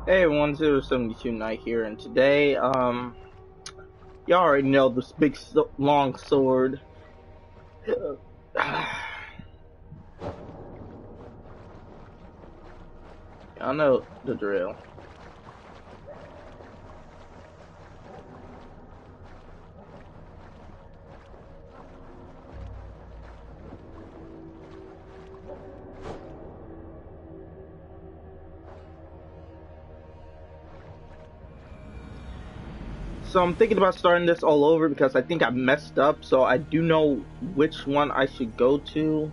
Hey everyone, 072 Knight here, and today, y'all already know this big long sword. Y'all know the drill. So I'm thinking about starting this all over because I think I messed up, so I do know which one I should go to.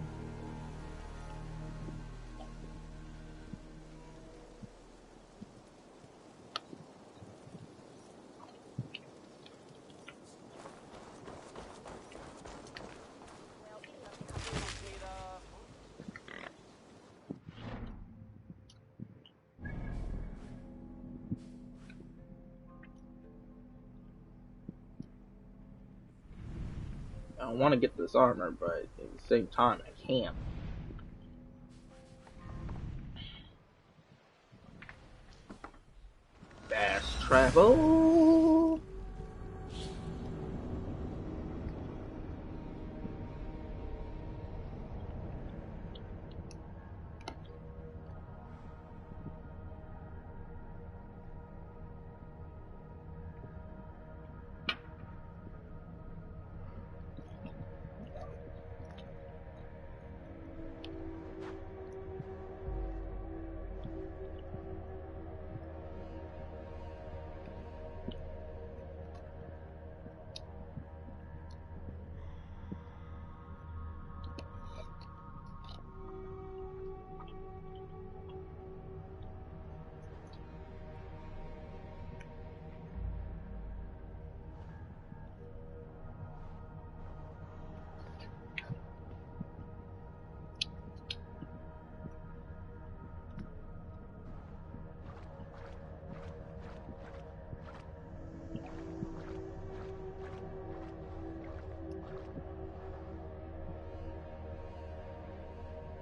I want to get this armor, but at the same time, I can't. Fast travel.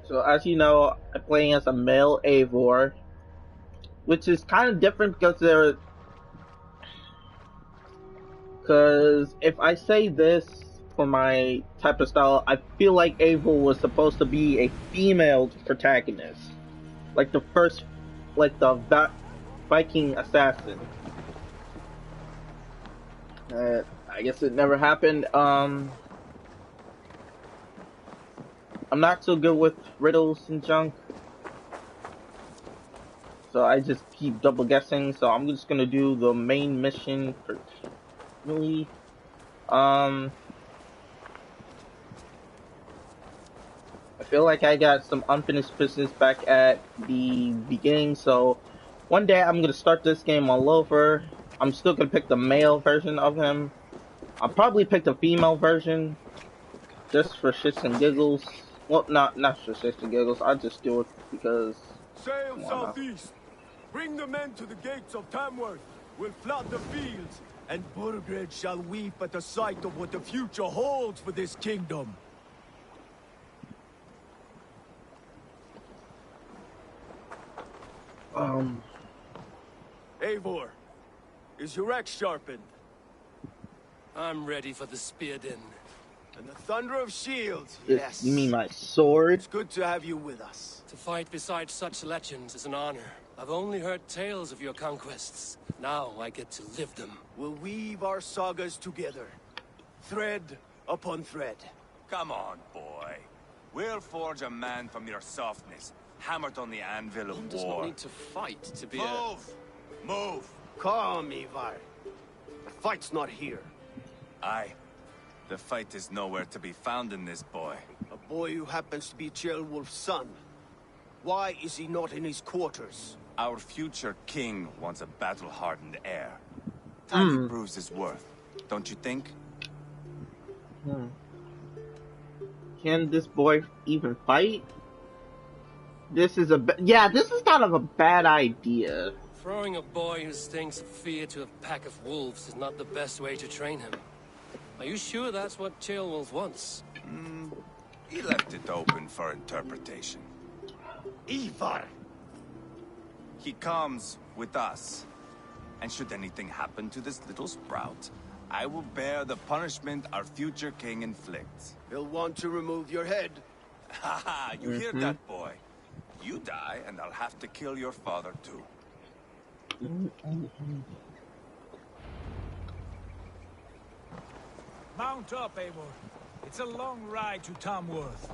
So as you know, I'm playing as a male Eivor, which is kind of different because if I say this for my type of style, I feel like Eivor was supposed to be a female protagonist, like the first, like the Viking assassin. I guess it never happened. I'm not so good with riddles and junk, so I just keep double guessing. So I'm just gonna do the main mission for really. I feel like I got some unfinished business back at the beginning, so one day I'm gonna start this game all over. I'm still gonna pick the male version of him. I'll probably pick the female version just for shits and giggles. Well, not for shits and giggles. I'll just do it because Sail why not? southeast. Bring the men to the gates of Tamworth. We'll flood the fields, and Burgred shall weep at the sight of what the future holds for this kingdom. Eivor, is your axe sharpened? I'm ready for the spear din. And the thunder of shields, This, you mean yes. my sword? It's good to have you with us. To fight beside such legends is an honor. I've only heard tales of your conquests. Now I get to live them. We'll weave our sagas together, thread upon thread. Come on, boy. We'll forge a man from your softness, hammered on the anvil One of does not war. need to fight to be Move! Move! Calm, Ivar. The fight's not here. Aye. The fight is nowhere to be found in this boy. A boy who happens to be Ceolwulf's son. Why is he not in his quarters? Our future king wants a battle-hardened heir. Time proves his worth, don't you think? Can this boy even fight? This is this is kind of a bad idea. Throwing a boy who stinks of fear to a pack of wolves is not the best way to train him. Are you sure that's what Ceolwulf wants? He left it open for interpretation. Ivar! He comes with us. And should anything happen to this little sprout, I will bear the punishment our future king inflicts. He'll want to remove your head. Haha, you hear that, boy? You die, and I'll have to kill your father, too. Mount up, Eivor. It's a long ride to Tamworth.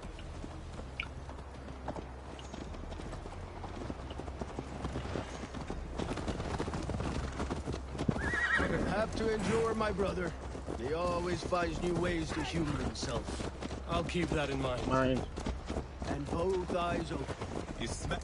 You'll have to endure, my brother. He always finds new ways to humor himself. I'll keep that in mind. Mine. And both eyes open. You smell...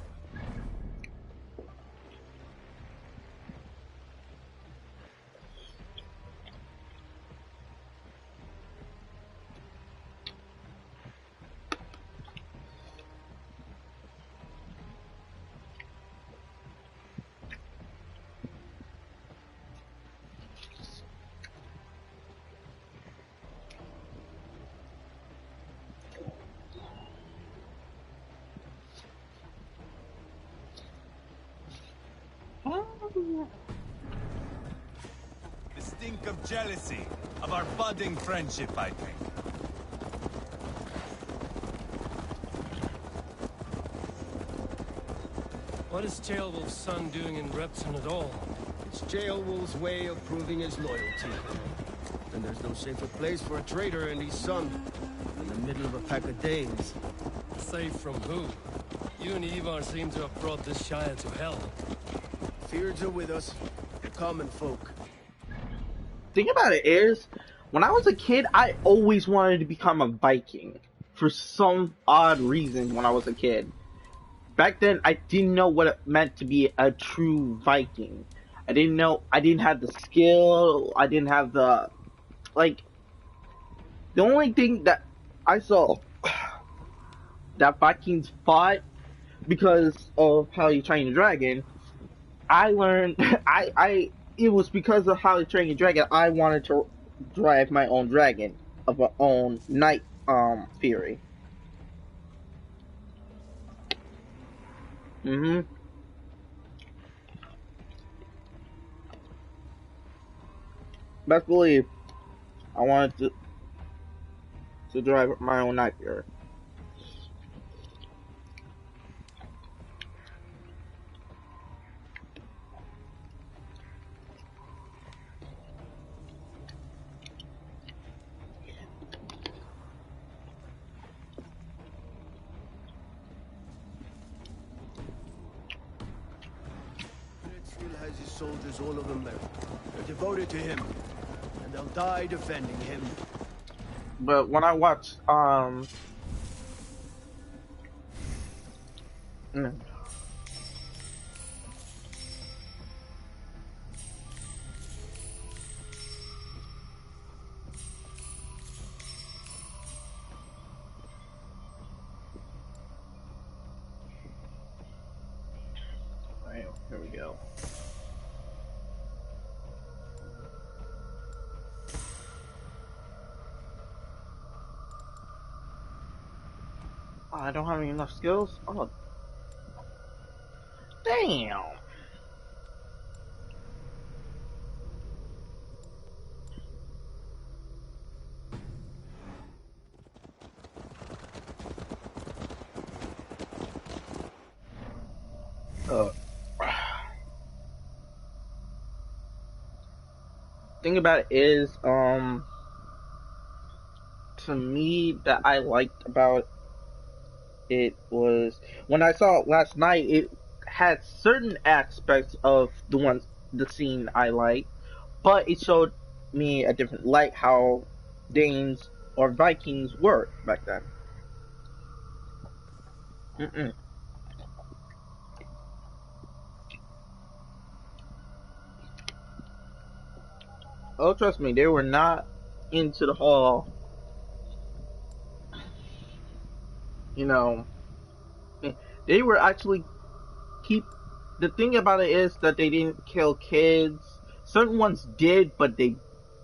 the stink of jealousy, of our budding friendship, I think. What is Ceolwulf's son doing in Repton at all? It's Ceolwulf's way of proving his loyalty. And there's no safer place for a traitor and his son than the middle of a pack of Danes. Safe from who? You and Ivar seem to have brought this Shire to hell. Fears are with us, the common folk. Thing about it is, when I was a kid, I always wanted to become a Viking. For some odd reason when I was a kid. Back then, I didn't know what it meant to be a true Viking. I didn't have the skill, I didn't have the, like, the only thing that I saw that Vikings fought because of how you train a dragon, I learned, it was because of how to train a dragon, I wanted to drive my own dragon of my own knight, fury. Best believe, I wanted to drive my own knight fury. Has his soldiers all over America. They're devoted to him, and they'll die defending him. But when I watched, Alright, here we go. I don't have enough skills. Oh, damn. Thing about it is, to me, that I liked about it was when I saw it last night. It had certain aspects of the scene I liked, but it showed me a different light how Danes or Vikings were back then. Oh, trust me, they were not into the whole, you know, they were actually the thing about it is that they didn't kill kids. Certain ones did, but they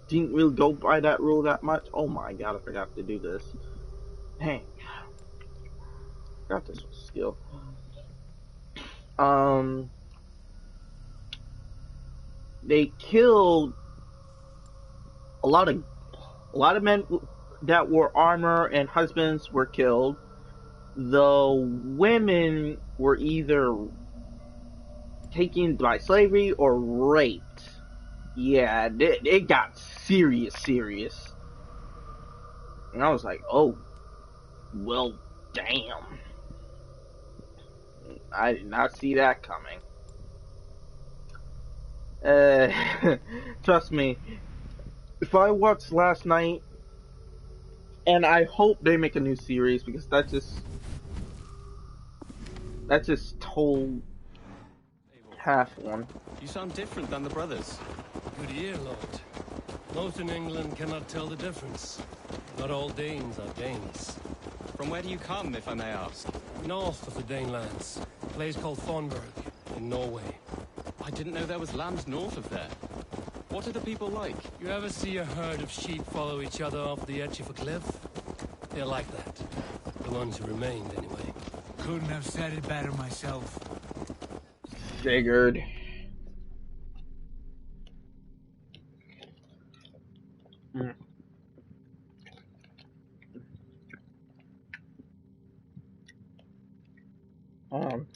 didn't really go by that rule that much. Oh my god, I forgot to do this. Dang. Forgot this was a skill. they killed a lot of men that were armor and husbands were killed. The women were either taken by slavery or raped. Yeah, it got serious. And I was like, oh, well, damn. I did not see that coming. Trust me, if I watched last night, and I hope they make a new series because that just told half one. You sound different than the brothers. Good ear, Lord. Most in England cannot tell the difference. Not all Danes are Danes. From where do you come, if I may ask? North of the Danelands, a place called Thornburg, in Norway. I didn't know there was lands north of there. What are the people like? You ever see a herd of sheep follow each other off the edge of a cliff? They're like that. The ones who remained, anyway. Couldn't have said it better myself. Figured. Mm. Um.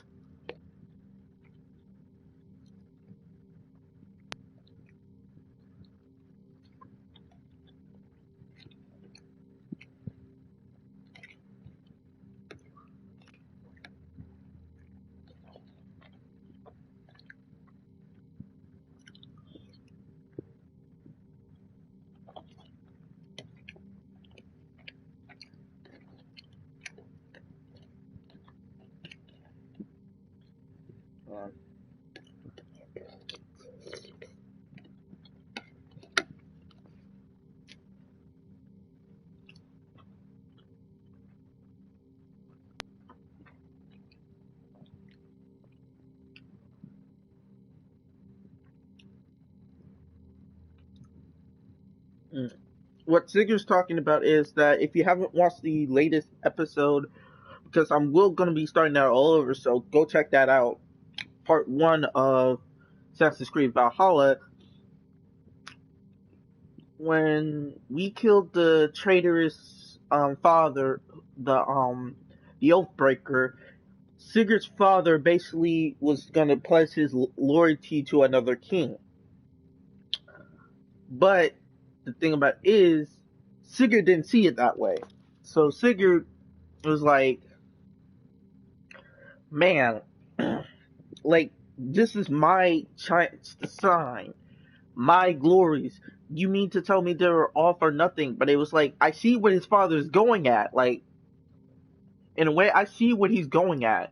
What Sigurd's talking about is that if you haven't watched the latest episode, because I'm going to be starting that all over, so go check that out. Part 1 of Assassin's Creed Valhalla. When we killed the traitorous father, the Oathbreaker, Sigurd's father basically was going to pledge his loyalty to another king. But the thing about it is, Sigurd didn't see it that way. So Sigurd was like, man, like, this is my chance to shine, my glories. You mean to tell me they were all for nothing? But it was like, I see what his father's going at. Like, in a way, I see what he's going at.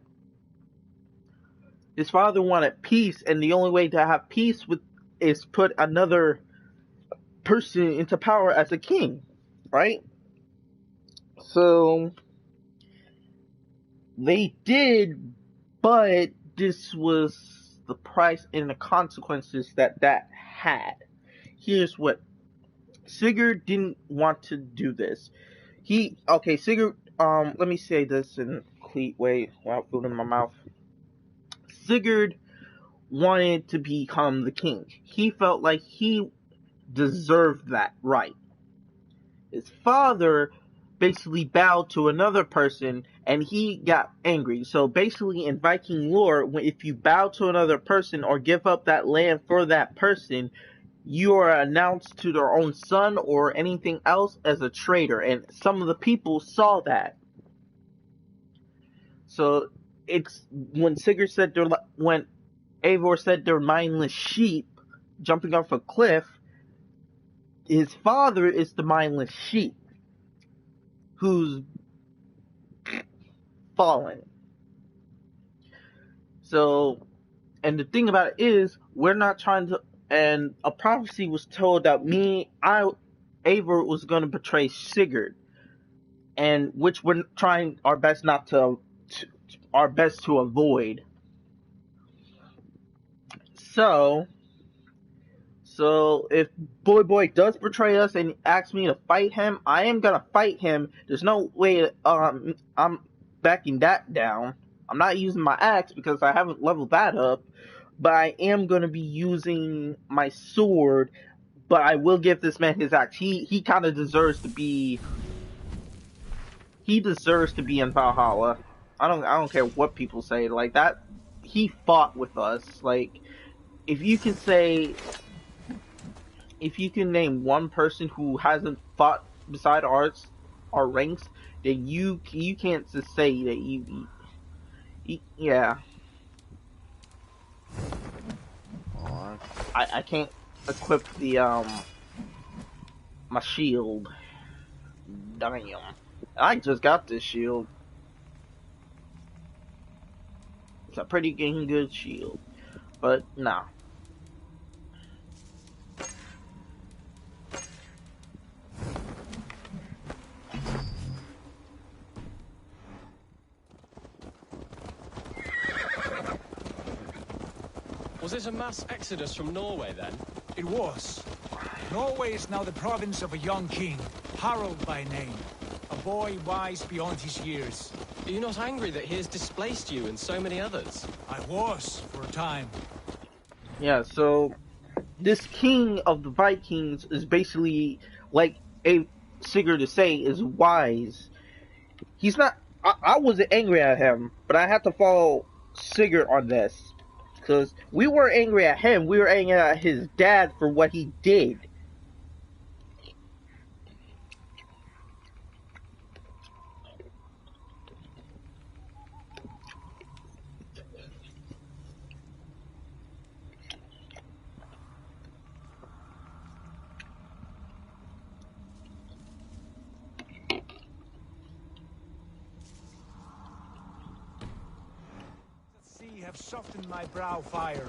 His father wanted peace, and the only way to have peace is put another person into power as a king, right? So they did, but this was the price and the consequences that had. Here's what Sigurd didn't want to do this. Sigurd, let me say this in a complete way without food in my mouth. Sigurd wanted to become the king. He felt like he deserved that right. His father basically bowed to another person and he got angry. So basically in Viking lore, if you bow to another person or give up that land for that person, you are announced to their own son or anything else as a traitor. And some of the people saw that. So it's when Sigurd said when Eivor said they're mindless sheep jumping off a cliff, his father is the mindless sheep who's fallen. So, and the thing about it is, we're not trying to, and a prophecy was told that Eivor was going to betray Sigurd, and which we're trying our best to avoid. So if Boy does betray us and asks me to fight him, I am gonna fight him. There's no way I'm backing that down. I'm not using my axe because I haven't leveled that up. but I am going to be using my sword. But I will give this man his axe. He kind of deserves to be. He deserves to be in Valhalla. I don't care what people say. Like that, he fought with us. Like if you can say, if you can name one person who hasn't fought beside our ranks, then you can't just say that yeah. I can't equip the my shield. Damn. I just got this shield. It's a pretty dang good shield. But nah. Was it a mass exodus from Norway then? It was. Norway is now the province of a young king, Harald by name. A boy wise beyond his years. Are you not angry that he has displaced you and so many others? I was, for a time. Yeah, so this king of the Vikings is basically like a Sigurd to say is wise. He's not. I wasn't angry at him, but I had to follow Sigurd on this because we weren't angry at him. We were angry at his dad for what he did. Sea have softened my brow fire.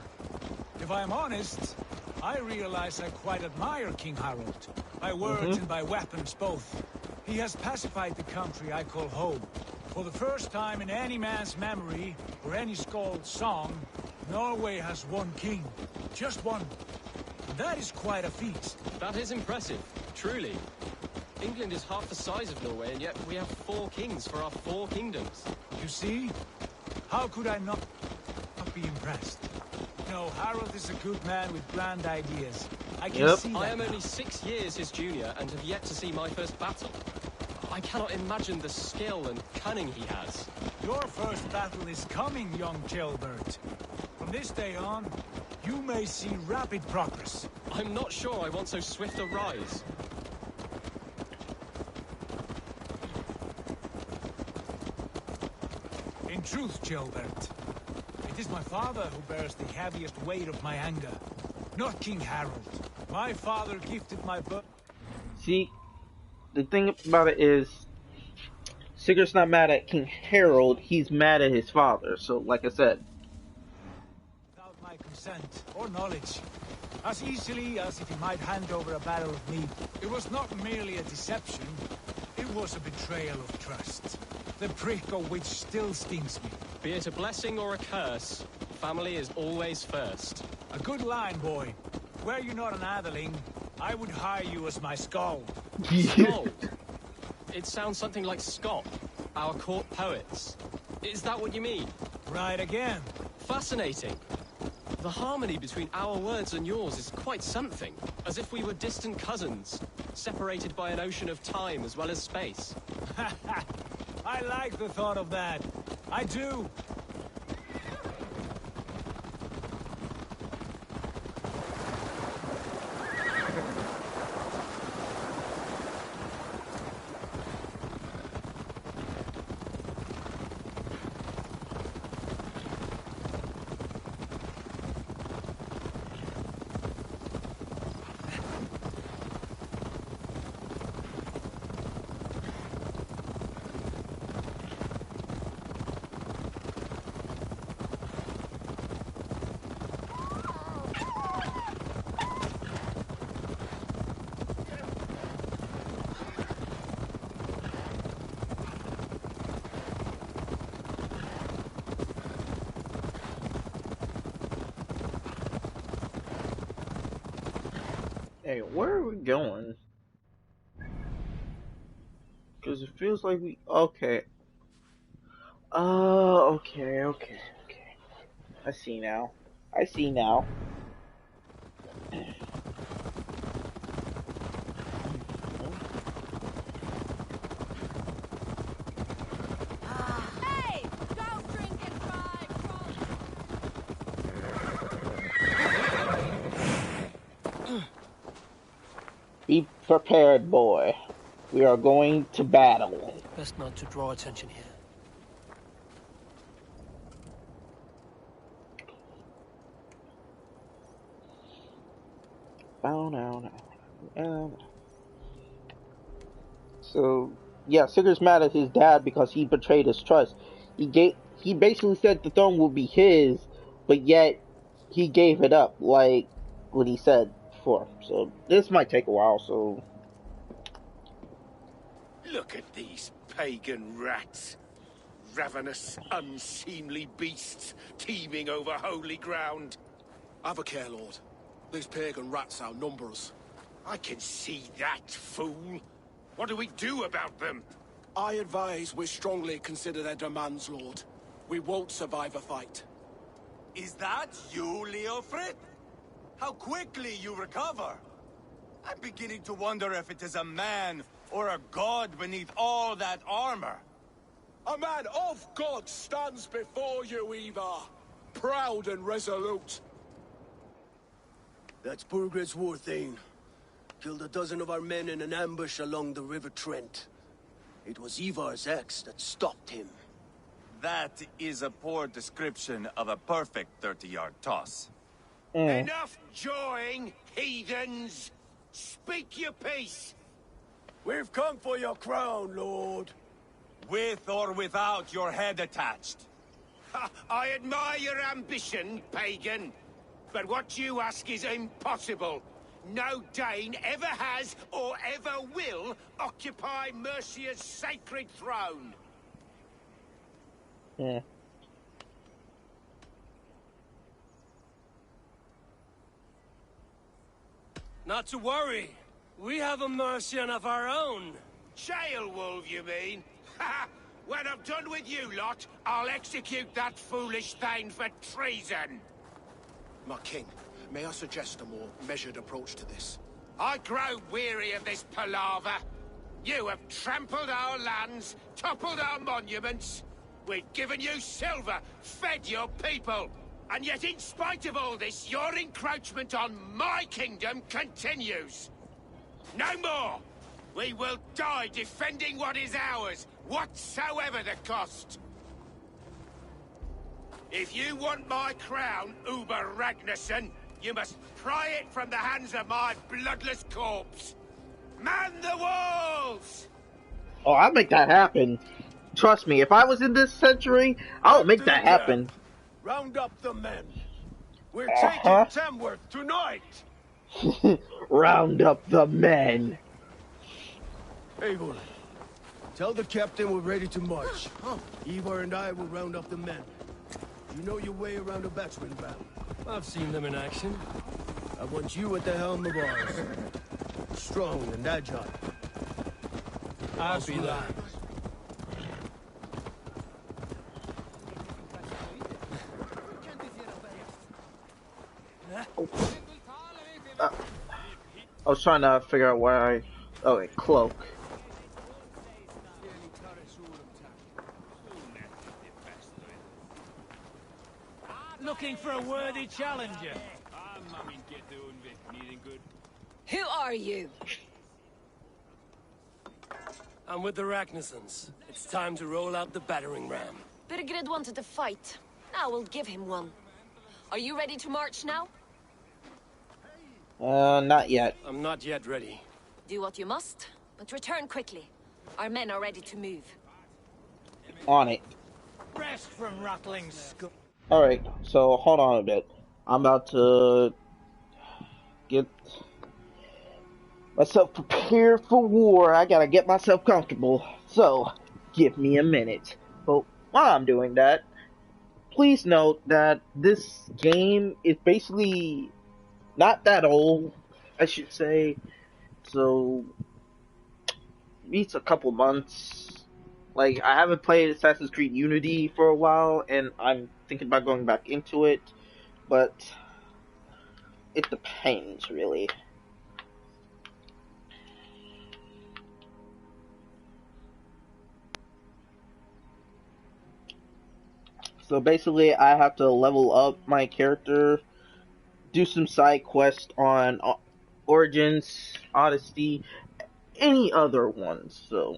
If I am honest, I realize I quite admire King Harald. By words and by weapons both. He has pacified the country I call home. For the first time in any man's memory, or any skald's song, Norway has one king. Just one. And that is quite a feat. That is impressive, truly. England is half the size of Norway, and yet we have 4 kings for our 4 kingdoms. You see? How could I not be impressed? No, Harold is a good man with grand ideas. I can see that. I am only 6 years his junior and have yet to see my first battle. I cannot imagine the skill and cunning he has. Your first battle is coming, young jailbird. From this day on, you may see rapid progress. I'm not sure I want so swift a rise. In truth, Gilbert, it is my father who bears the heaviest weight of my anger, not King Harold. My father gifted my birth. See, the thing about it is, Sigurd's not mad at King Harold. He's mad at his father. So, like I said, Without my consent or knowledge, as easily as if he might hand over a barrel of meat. It was not merely a deception, it was a betrayal of trust. The prick of which still stings me. Be it a blessing or a curse, family is always first. A good line, boy. Were you not an Atheling, I would hire you as my skald. Skald? It sounds something like Scott, our court poets. Is that what you mean? Right again. Fascinating. The harmony between our words and yours is quite something. As if we were distant cousins, separated by an ocean of time as well as space. I like the thought of that. I do. hey, where are we going? Because it feels like we. Okay. Okay. I see now. I see now. Hey! Don't drink and drive! Be prepared, boy. We are going to battle. Best not to draw attention here. Bow now. So yeah, Sigurd's mad at his dad because he betrayed his trust. He basically said the throne will be his, but yet he gave it up, like what he said before. So this might take a while. So Look at these pagan rats. Ravenous, unseemly beasts teeming over holy ground. Have a care, Lord. These pagan rats outnumber us. I can see that, fool. What do we do about them? I advise we strongly consider their demands, Lord. We won't survive a fight. Is that you, Leofrid? How quickly you recover! I'm beginning to wonder if it is a man or a god beneath all that armor. A man of God stands before you, Eva. Proud and resolute. That's Burgred's war thane. Killed a dozen of our men in an ambush along the River Trent. It was Ivar's axe that stopped him. That is a poor description of a perfect 30-yard toss. Enough jawing, heathens! Speak your piece! We've come for your crown, Lord. With or without your head attached. Ha, I admire your ambition, pagan. But what you ask is impossible. No Dane ever has or ever will occupy Mercia's sacred throne. yeah. Not to worry. We have a Mercian of our own. Jailwolf, you mean? Ha! When I'm done with you lot, I'll execute that foolish thing for treason. My king, may I suggest a more measured approach to this? I grow weary of this palaver. You have trampled our lands, toppled our monuments. We've given you silver, fed your people. And yet in spite of all this, your encroachment on my kingdom continues. No more! We will die defending what is ours, whatsoever the cost. If you want my crown, Uber Ragnarsson, you must pry it from the hands of my bloodless corpse. Man the walls! Oh, I'll make that happen. Trust me, if I was in this century, I'll make that happen. Round up the men. We're Uh-huh. taking Tamworth tonight. Round up the men. Eivor, tell the captain we're ready to march. Ivar and I will round up the men. You know your way around a batsman battle. I've seen them in action. I want you at the helm of ours. Strong and agile. I'll be there. I was trying to figure out where I... Okay, cloak. Looking for a worthy challenger. Who are you? I'm with the Ragnarsons. It's time to roll out the battering ram. Birgrid wanted to fight. Now we'll give him one. Are you ready to march now? Not yet. I'm not yet ready. Do what you must, but return quickly. Our men are ready to move. On it. Rest from rattling skull. Alright, so hold on a bit. I'm about to get myself prepared for war. I gotta get myself comfortable. So, give me a minute. But while I'm doing that, please note that this game is basically not that old, I should say. So, it's a couple months. Like, I haven't played Assassin's Creed Unity for a while, and I'm thinking about going back into it. but it depends, really. So basically, I have to level up my character, do some side quests on Origins, Odyssey, any other ones. So,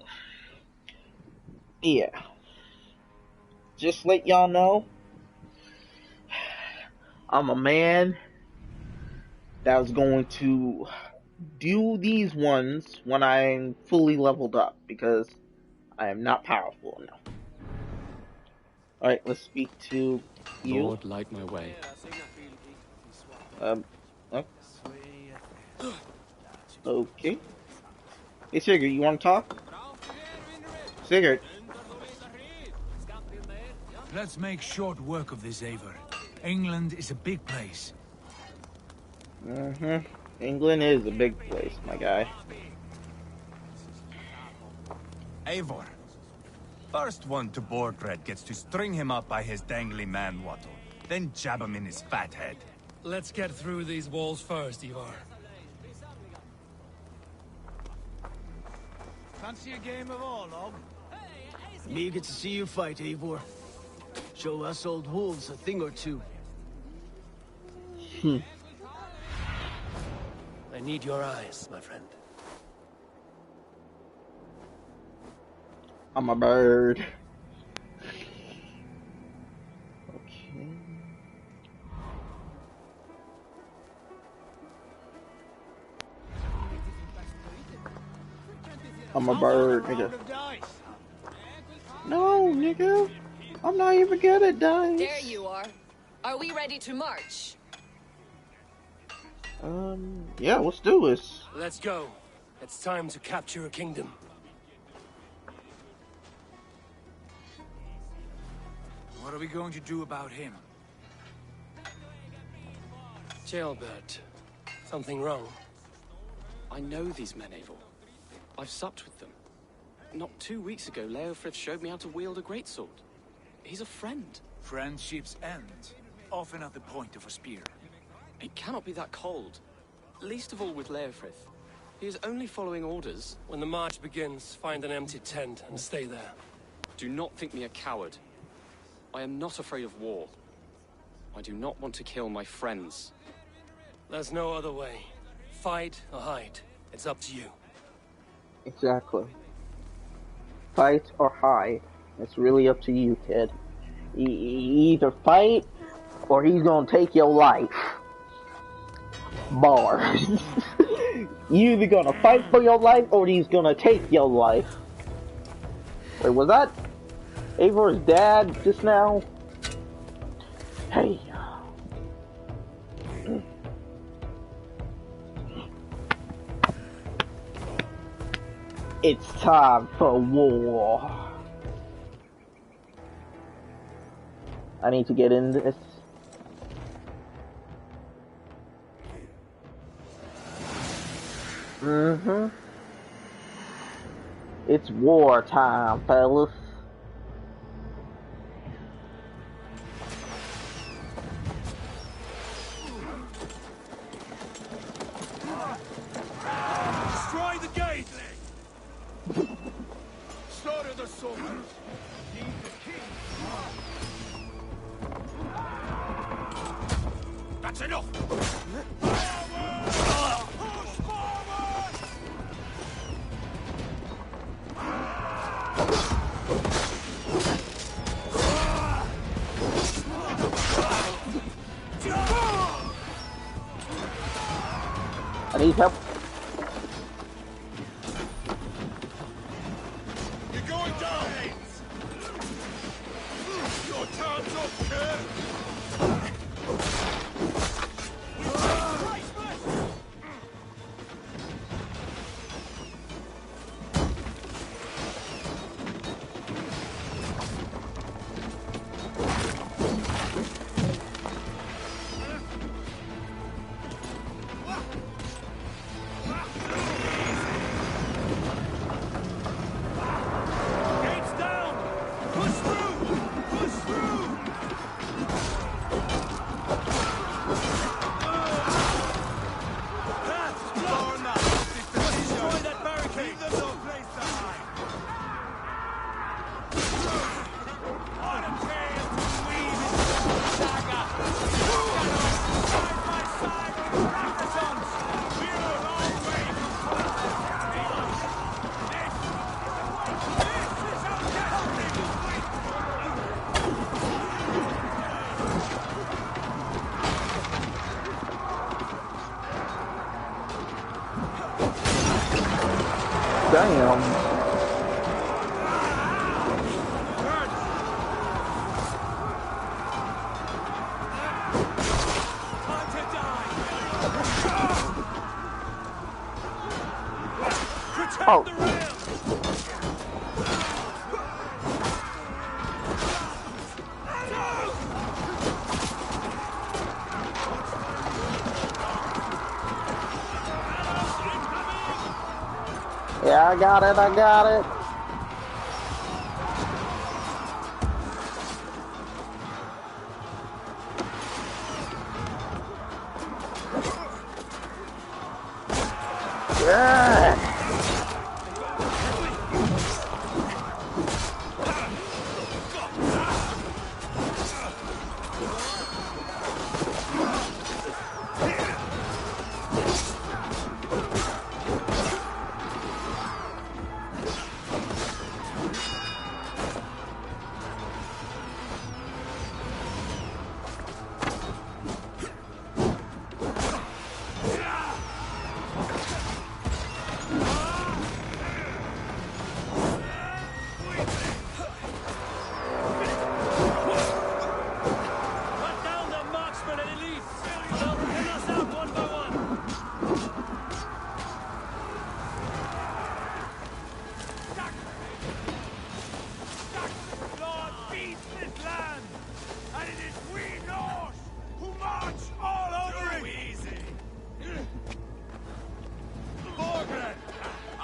yeah. Just let y'all know, I'm a man that was going to do these ones when I'm fully leveled up, because I am not powerful enough. Alright, let's speak to you. Lord, light my way. Um, okay. Hey, Sigurd, you want to talk? Sigurd. Let's make short work of this, Eivor. England is a big place. England is a big place, my guy. Eivor. First one to Borgred gets to string him up by his dangly man-wattle, then jab him in his fat head. Let's get through these walls first, Ivar. Fancy a game of all, love? I'm eager to see you fight, Eivor. Show us old wolves a thing or two. I need your eyes, my friend. I'm a bird. Okay. I'm a bird, nigga. No, nigga. I'm not even good at dice. There you are. Are we ready to march? Yeah, let's do this. Let's go. It's time to capture a kingdom. What are we going to do about him? Jailbird. Something wrong? I know these men, Eivor. I've supped with them. Not 2 weeks ago, Leofrith showed me how to wield a greatsword. He's a friend. Friendships end, often at the point of a spear. It cannot be that cold. Least of all with Leofrith. He is only following orders. When the march begins, find an empty tent and stay there. Do not think me a coward. I am not afraid of war. I do not want to kill my friends. There's no other way. Fight or hide. It's up to you. Exactly. Fight or hide. It's really up to you, kid. Either fight or he's gonna take your life. Bars. You either gonna fight for your life or he's gonna take your life. Wait, was that Eivor's dad just now? Hey. It's time for war. I need to get in this. It's war time, fellas. Destroy the gate! Slaughter the soldiers! Leave the king! That's enough! Push forward! I need help. You're going down! Your time's up, kid! Damn. Oh. Yeah, I got it, I got it. Yeah.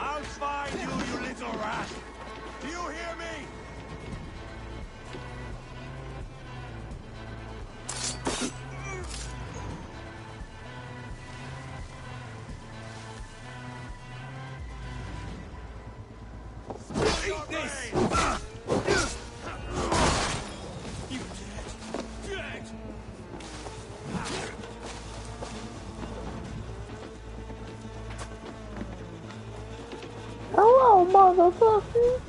I'll find you, you little rat! Do you hear me? Eat this! You dead! Dead! Hello, motherfucker.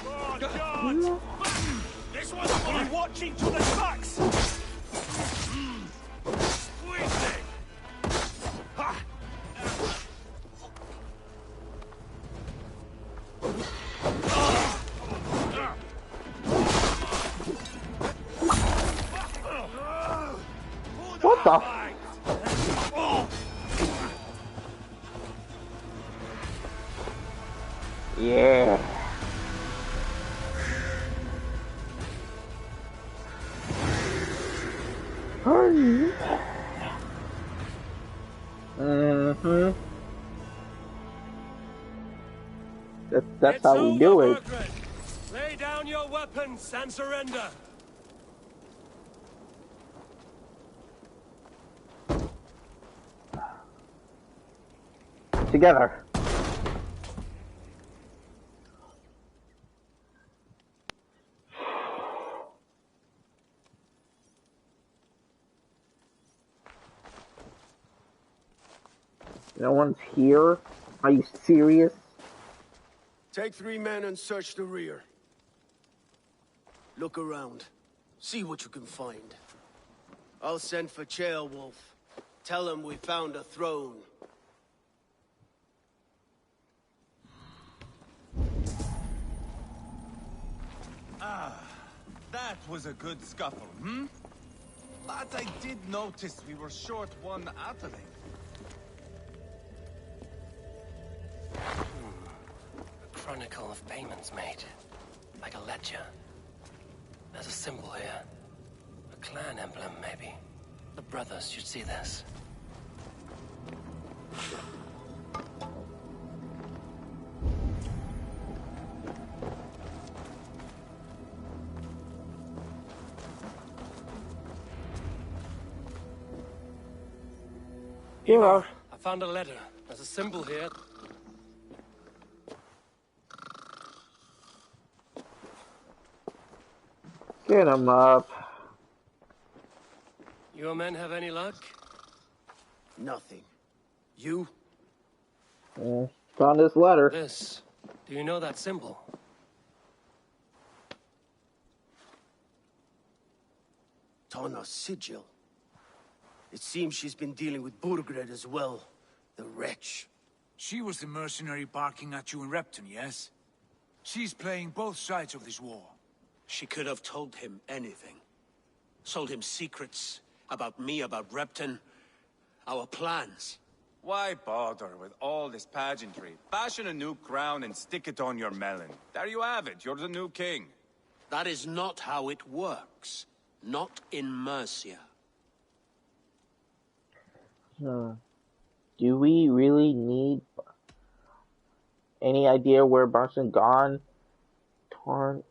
Oh, God! This one's for you watching to the backs! Squeeze it! Ha! What the? Yeah. Hurry. Mm-hmm. That's how we do it. Lay down your weapons and surrender. Together. No one's here? Are you serious? Take 3 men and search the rear. Look around. See what you can find. I'll send for Chaelwolf. Tell him we found a throne. That was a good scuffle, hmm? But I did notice we were short one atling. A chronicle of payments made. Like a ledger. There's a symbol here. A clan emblem, maybe. The brothers should see this. Yeah. I found a letter. There's a symbol here. Get him up. Your men have any luck? Nothing. You? Found this letter. This. Do you know that symbol? Tana's sigil. It seems she's been dealing with Burgred as well. The wretch. She was the mercenary barking at you in Repton, yes? She's playing both sides of this war. She could have told him anything. Sold him secrets about me, about Repton, our plans. Why bother with all this pageantry? Fashion a new crown and stick it on your melon. There you have it, you're the new king. That is not how it works. Not in Mercia. Do we really need any idea where Barson gone? Torn.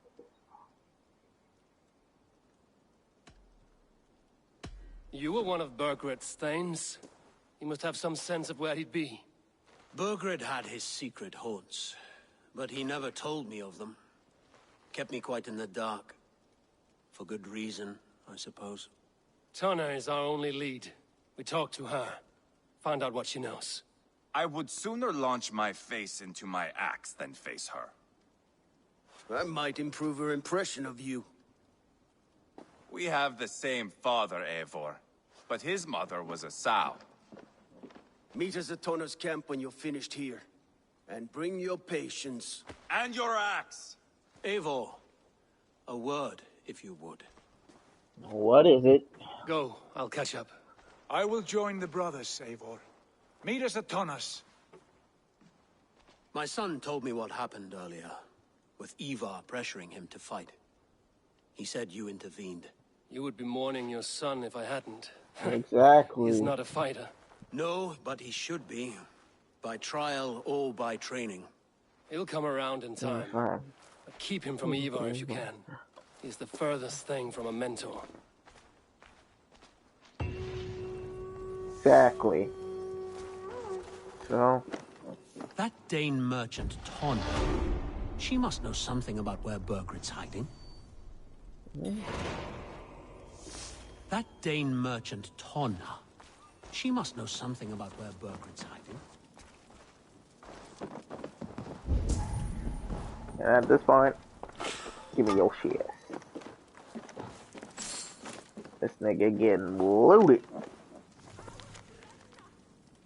You were one of Burgred's thanes. You must have some sense of where he'd be. Burgred had his secret haunts, but he never told me of them. Kept me quite in the dark. For good reason, I suppose. Tonna is our only lead. We talk to her. Find out what she knows. I would sooner launch my face into my axe than face her. That might improve her impression of you. We have the same father, Eivor, but his mother was a sow. Meet us at Tonna's camp when you're finished here. And bring your patience. And your axe! Eivor, a word, if you would. What is it? Go, I'll catch up. I will join the brothers, Eivor. Meet us at Tonna's. My son told me what happened earlier, with Ivar pressuring him to fight. He said you intervened. You would be mourning your son if I hadn't. Exactly. He's not a fighter. No, but he should be. By trial or by training. He'll come around in time. But keep him from Ivar if you can. He's the furthest thing from a mentor. Exactly. So... That Dane merchant, Tonna. She must know something about where Burgred's hiding. That Dane merchant, Tonna. She must know something about where Burgred's hiding. And at this point, give me your shit. This nigga getting loaded.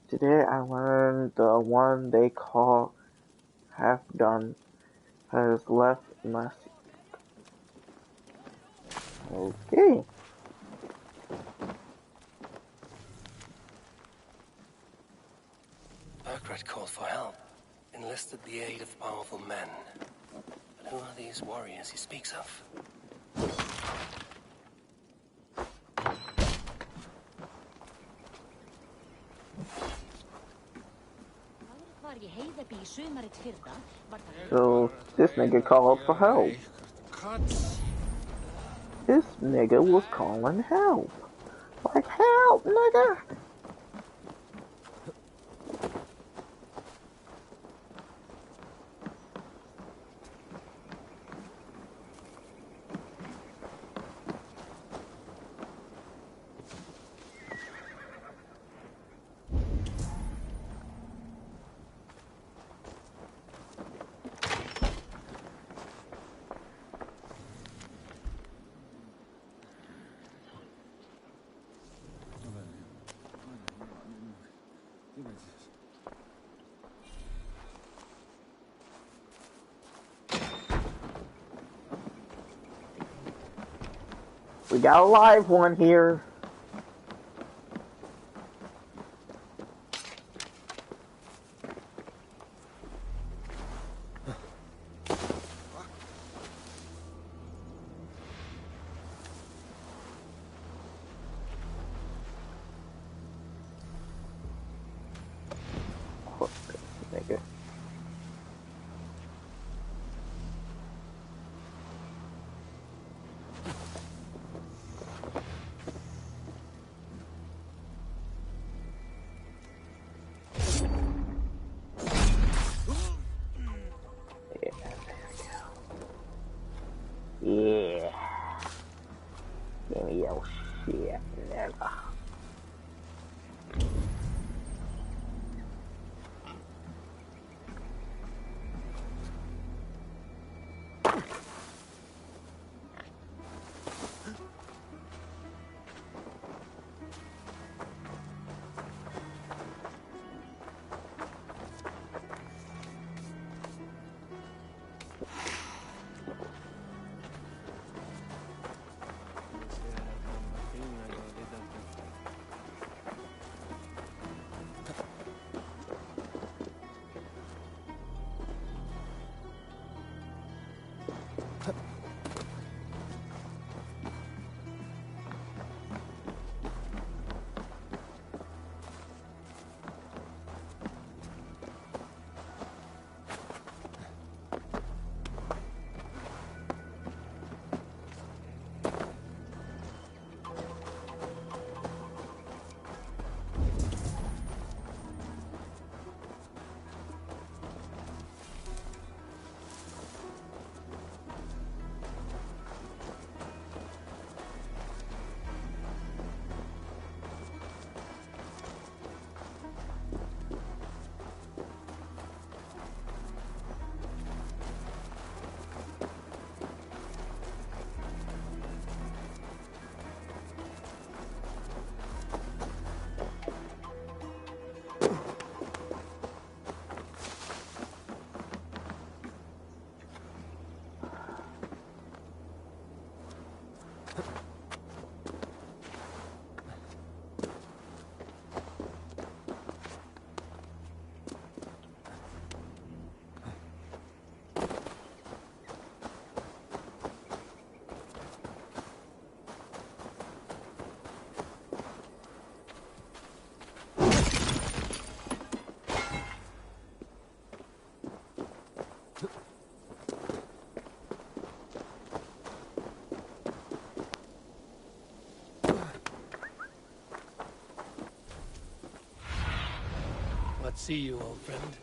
Today I learned the one they call half done has left my seat. Okay. Burgred called for help, enlisted the aid of powerful men. But who are these warriors he speaks of? So this nigga called for help. This nigga was calling help. Like, help, nigga! We got a live one here. Nigga. Yeah. Give me your shit, nigga. What see you, old friend?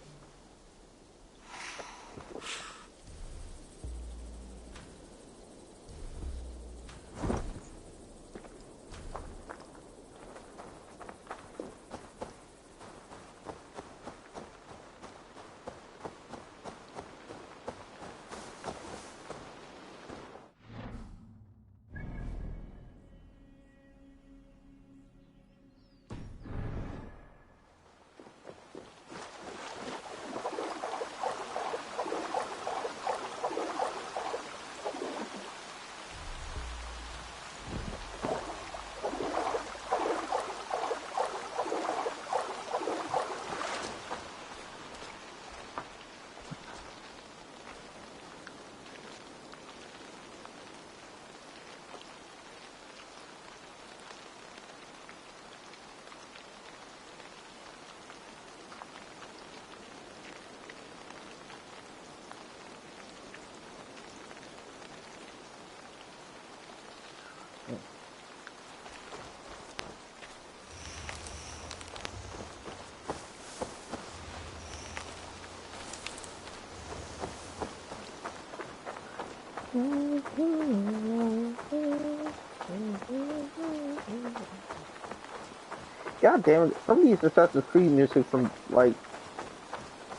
God damn it! Some of these Assassin's Creed music from like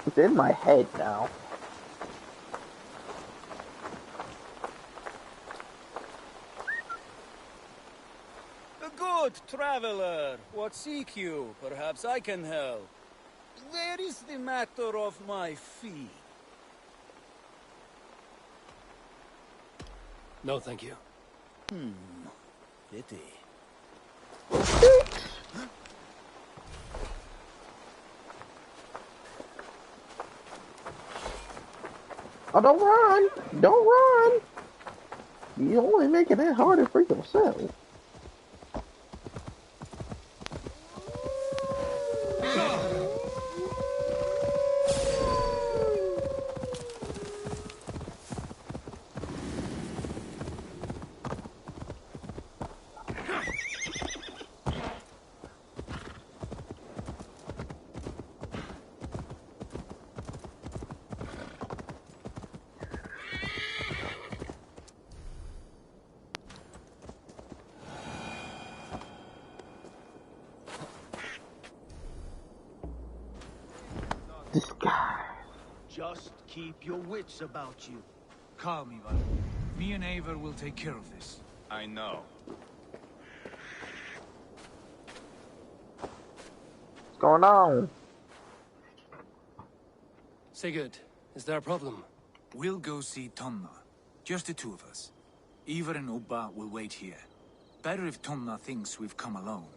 it's in my head now. A good traveler. What seek you? Perhaps I can help. Where is the matter of my fee? No, thank you. Pity. Oh, don't run! Don't run! You only making it harder for yourself. This guy. Just keep your wits about you. Calm, Ivan. Me and Eivor will take care of this. I know. What's going on? Sigurd, is there a problem? We'll go see Tomna. Just the two of us. Ivar and Oba will wait here. Better if Tomna thinks we've come alone.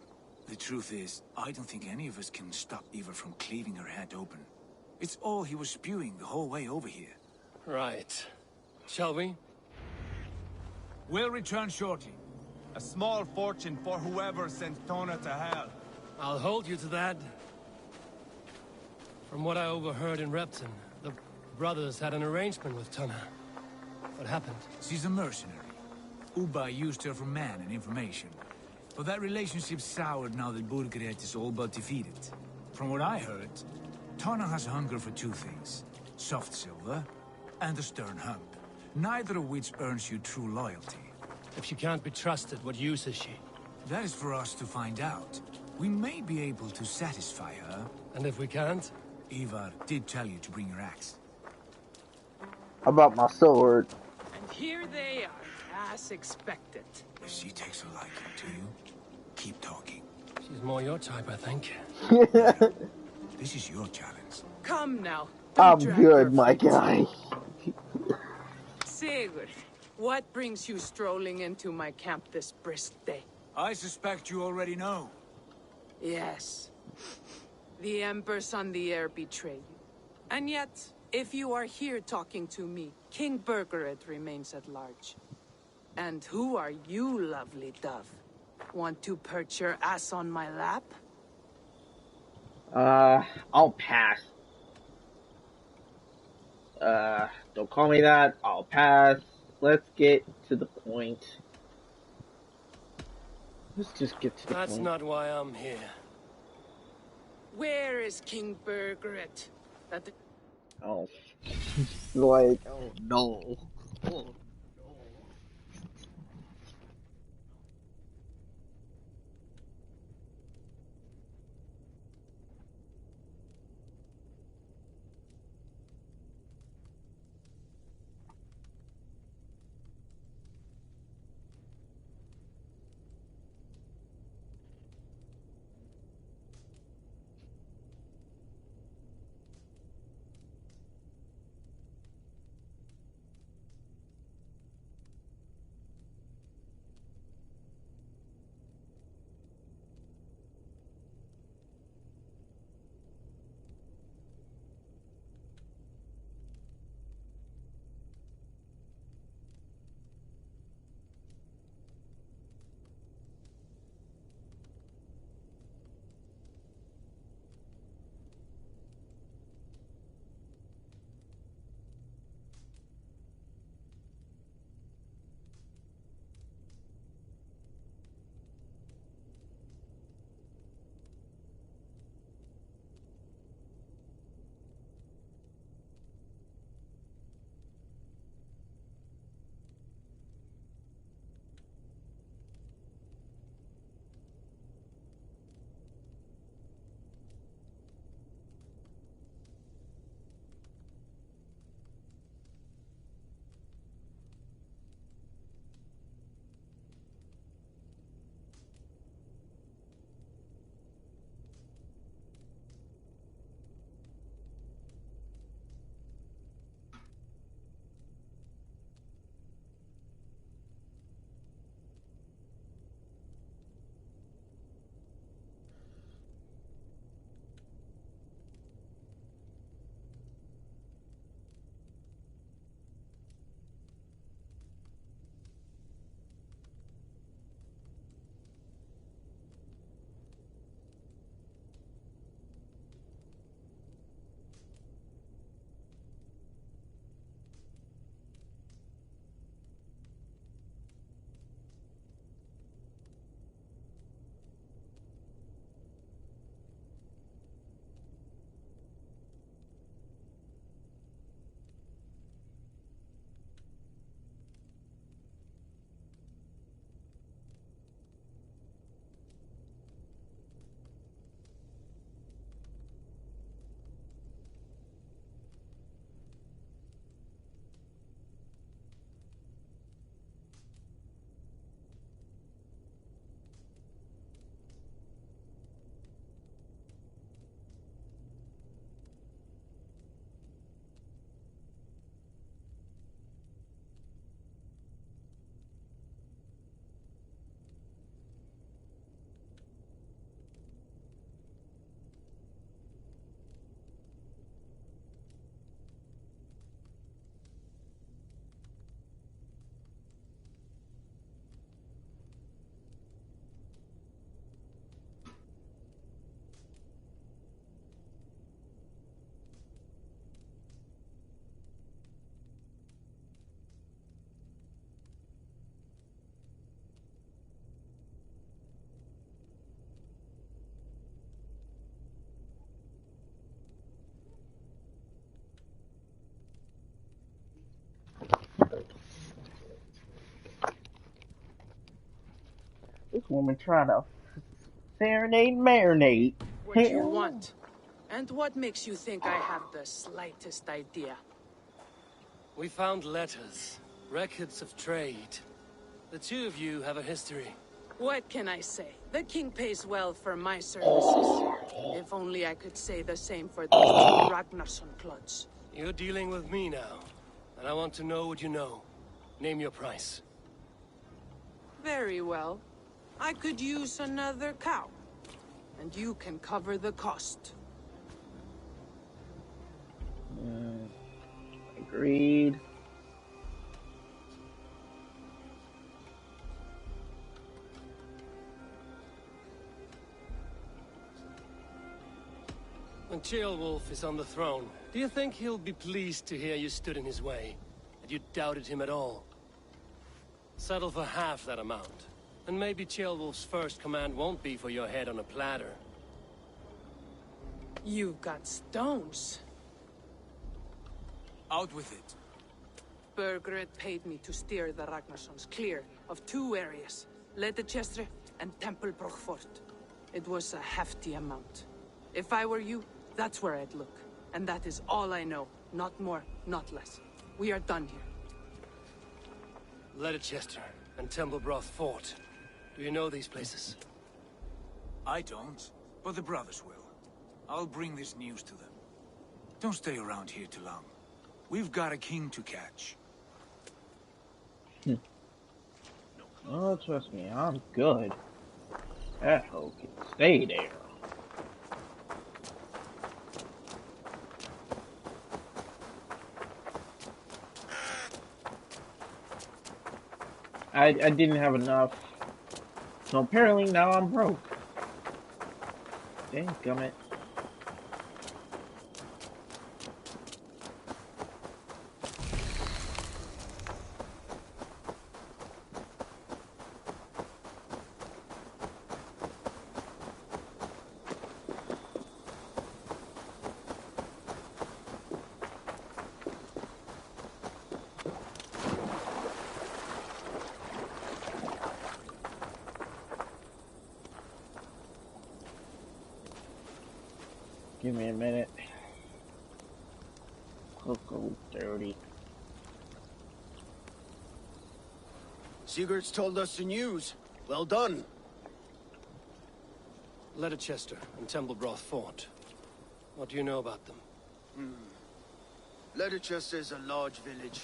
The truth is, I don't think any of us can stop Ivar from cleaving her head open. It's all he was spewing the whole way over here. Right. Shall we? We'll return shortly. A small fortune for whoever sends Tona to hell. I'll hold you to that. From what I overheard in Repton, the brothers had an arrangement with Tona. What happened? She's a mercenary. Uba used her for man and information. But that relationship soured now that Burgred is all but defeated. From what I heard, Tana has hunger for two things. Soft silver and a stern hump. Neither of which earns you true loyalty. If she can't be trusted, what use is she? That is for us to find out. We may be able to satisfy her. And if we can't? Ivar did tell you to bring your axe. How about my sword? And here they are, as expected. If she takes a liking to you, keep talking. She's more your type, I think. This is your challenge. Come now. I'm Don't drag your good, my feet. guy. Sigurd, what brings you strolling into my camp this brisk day? I suspect you already know. Yes. The Embers on the air betray you. And yet, if you are here talking to me, King Burgred remains at large. And who are you, lovely dove? Want to perch your ass on my lap? I'll pass. Don't call me that. I'll pass. Let's get to the point. Let's just get to the That's point. not why I'm here. Where is King Burgred? That Oh. Like, oh no. Oh. woman trying to serenade, marinate. What you Hell no. want? And what makes you think I have the slightest idea? We found letters, records of trade. The two of you have a history. What can I say? The king pays well for my services. If only I could say the same for those two Ragnarsson clods. You're dealing with me now, and I want to know what you know. Name your price. Very well. I could use another cow. And you can cover the cost. Agreed. When Ceolwulf is on the throne, do you think he'll be pleased to hear you stood in his way? That you doubted him at all? Settle for half that amount. And maybe Ceolwulf's first command won't be for your head on a platter. You've got stones. Out with it. Bergred paid me to steer the Ragnarssons clear of two areas, Leicester and Templebroch Fort. It was a hefty amount. If I were you, that's where I'd look. And that is all I know. Not more, not less. We are done here. Leicester and Templebroch Fort. Do you know these places? I don't, but the brothers will. I'll bring this news to them. Don't stay around here too long. We've got a king to catch. Oh, trust me, I'm good. That hoe can stay there. I didn't have enough. So apparently now I'm broke. Dang gummit. Give me a minute. Cocoa 30. Sigurd's told us the news. Well done. Leicester and Templebroch Fort. What do you know about them? Leicester is a large village.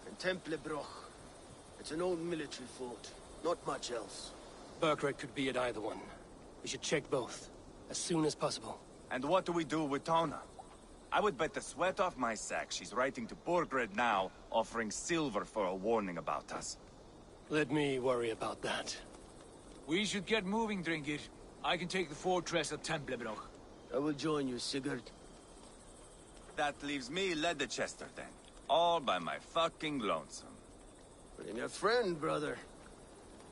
And Templebroch, it's an old military fort. Not much else. Bergred could be at either one. We should check both, as soon as possible. And what do we do with Tona? I would bet the sweat off my sack she's writing to Borgred now, offering silver for a warning about us. Let me worry about that. We should get moving, Drinkir. I can take the fortress of Templebroch. I will join you, Sigurd. That leaves me Leicester then. All by my fucking lonesome. Bring a friend, brother.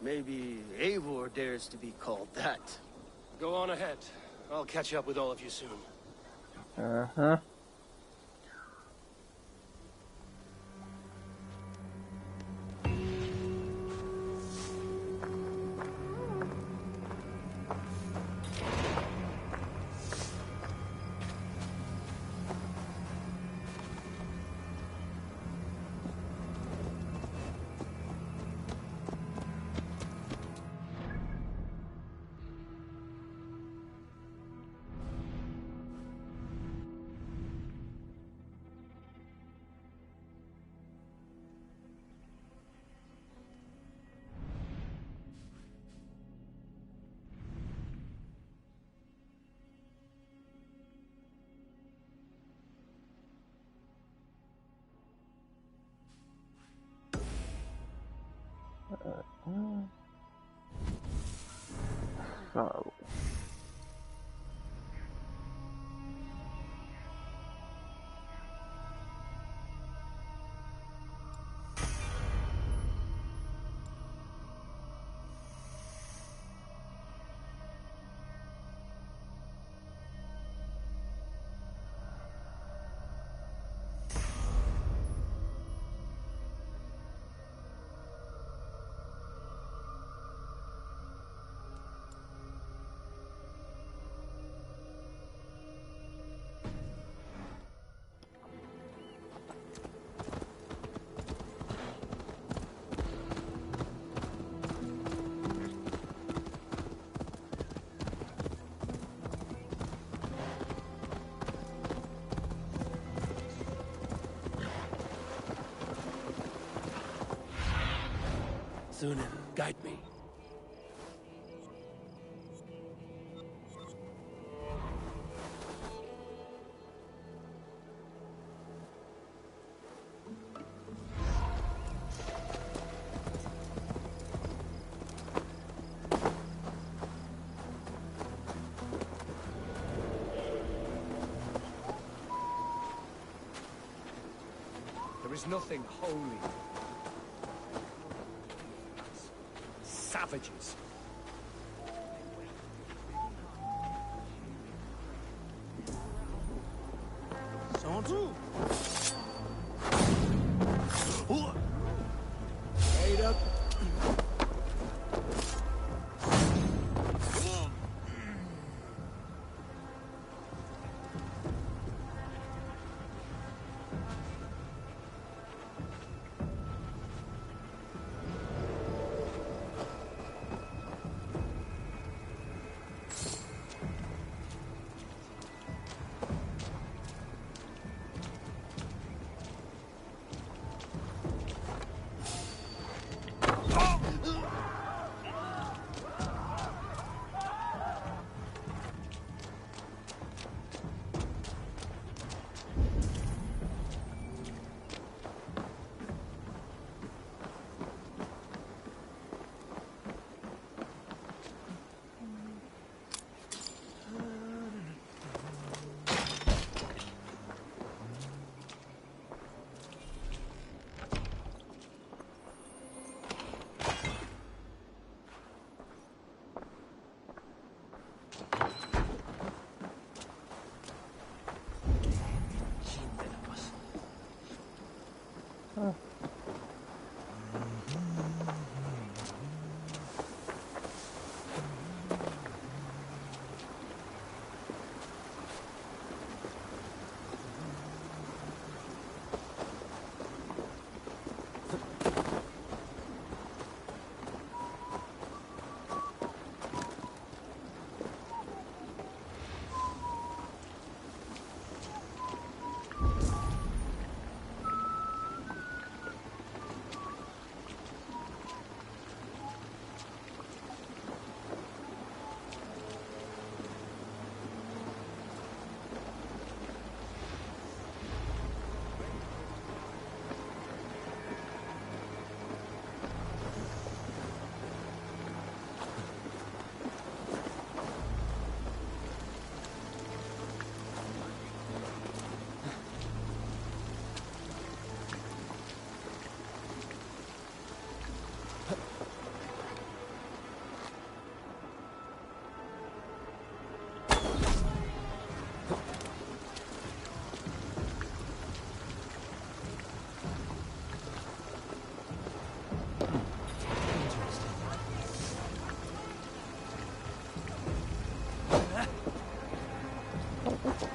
Maybe Eivor dares to be called that. Go on ahead. I'll catch up with all of you soon. Uh-huh. So. Thunin, guide me. There is nothing holy. Savages. Straight up.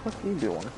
What are you doing?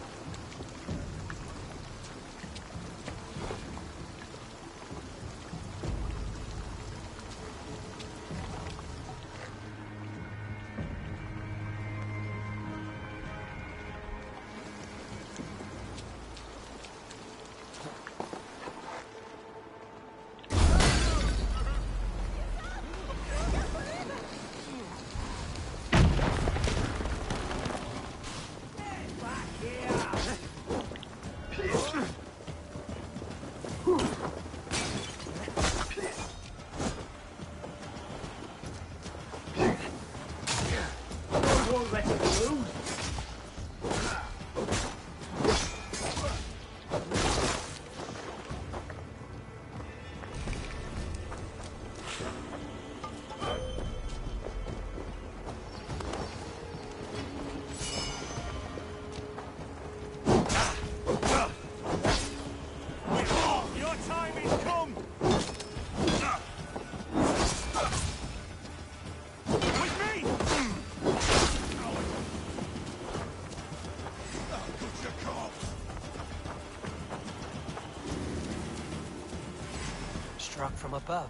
Struck from above,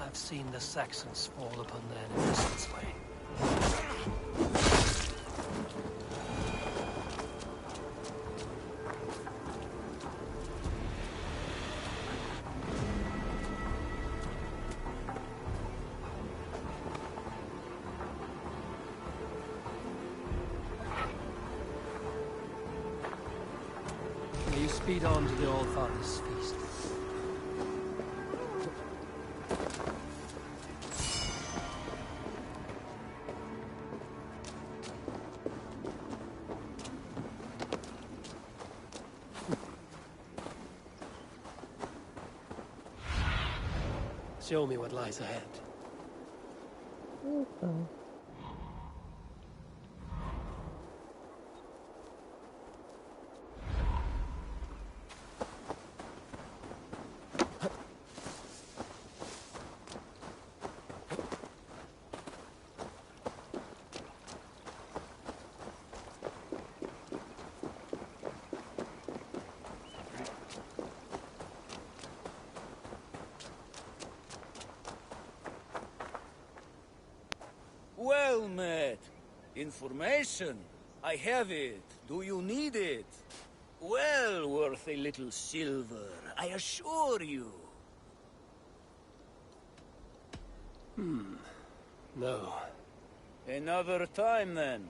I've seen the Saxons fall upon their enemies this way. Speed on to the All-Father's feast. Show me what lies ahead. Well met. Information. I have it. Do you need it? Well worth a little silver, I assure you. No. Another time, then.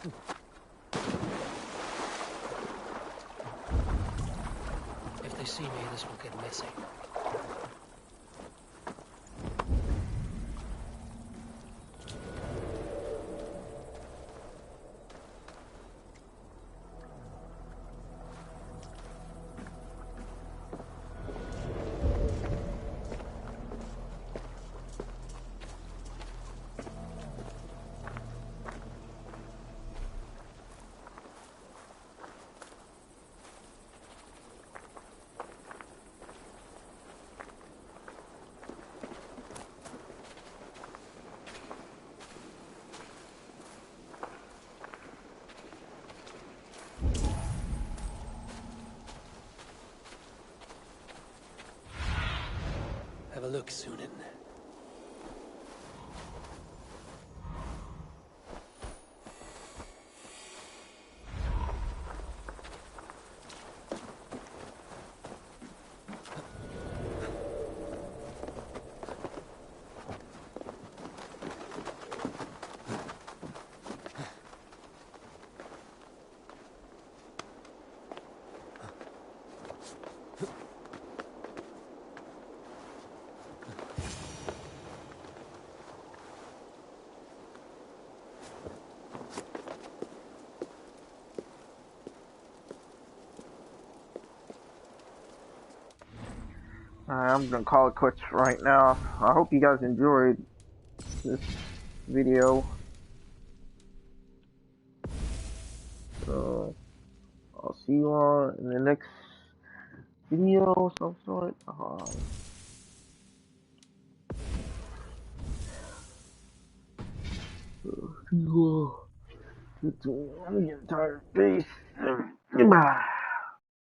If they see me, this will get messy. Have a look, Sunan. I'm gonna call it quits right now. I hope you guys enjoyed this video. So I'll see you all in the next video of some sort. I'm getting tired. Peace. Goodbye.